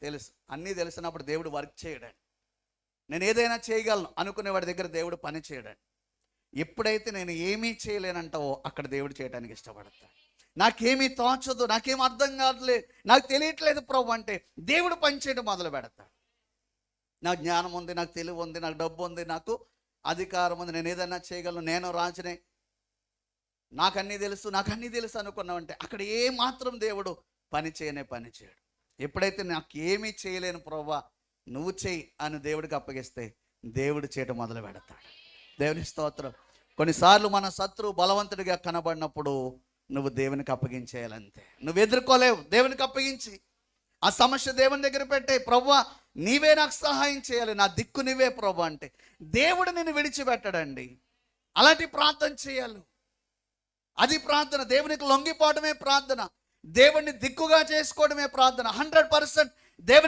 తెలుసు. అన్నీ తెలిసినప్పుడు దేవుడు వర్క్ చేయడండి. నేను ఏదైనా చేయగలను అనుకునేవాడి దగ్గర దేవుడు పని చేయడండి. ఎప్పుడైతే నేను ఏమీ చేయలేనంటావో అక్కడ దేవుడు చేయడానికి ఇష్టపడతాడు. నాకేమీ తోచదు, నాకేం అర్థం కావట్లేదు, నాకు తెలియట్లేదు ప్రభు అంటే దేవుడు పని చేయడం మొదలు పెడతాడు. నాకు జ్ఞానం ఉంది, నాకు తెలివి ఉంది, నాకు డబ్బు ఉంది, నాకు అధికారం ఉంది, నేను ఏదైనా చేయగలను, నేను రాజునే, నాకు అన్నీ తెలుసు అనుకున్నామంటే అక్కడ ఏమాత్రం దేవుడు పని చేయడు. ఎప్పుడైతే నాకు ఏమీ చేయలేను ప్రభువా నువ్వు చెయ్యి అని దేవుడికి అప్పగిస్తే దేవుడు చేయడం మొదలు పెడతాడు. దేవుని స్తోత్రం. కొన్నిసార్లు మన శత్రువు బలవంతుడిగా కనబడినప్పుడు నువ్వు దేవునికి అప్పగించేయాలంతే. నువ్వు ఎదుర్కోలేవు, దేవునికి అప్పగించి ఆ సమస్య దేవుని దగ్గర పెట్టే. ప్రభువా నీవే నాకు సహాయం చేయాలి, నా దిక్కు నీవే ప్రభు అంటే దేవుడు నిన్ను విడిచిపెట్టడండి. అలాంటి ప్రార్థన చేయాలి. అది ప్రార్థన. దేవునికి లొంగిపోవడమే ప్రార్థన, దేవుణ్ణి దిక్కుగా చేసుకోవడమే ప్రార్థన. 100% దేవుని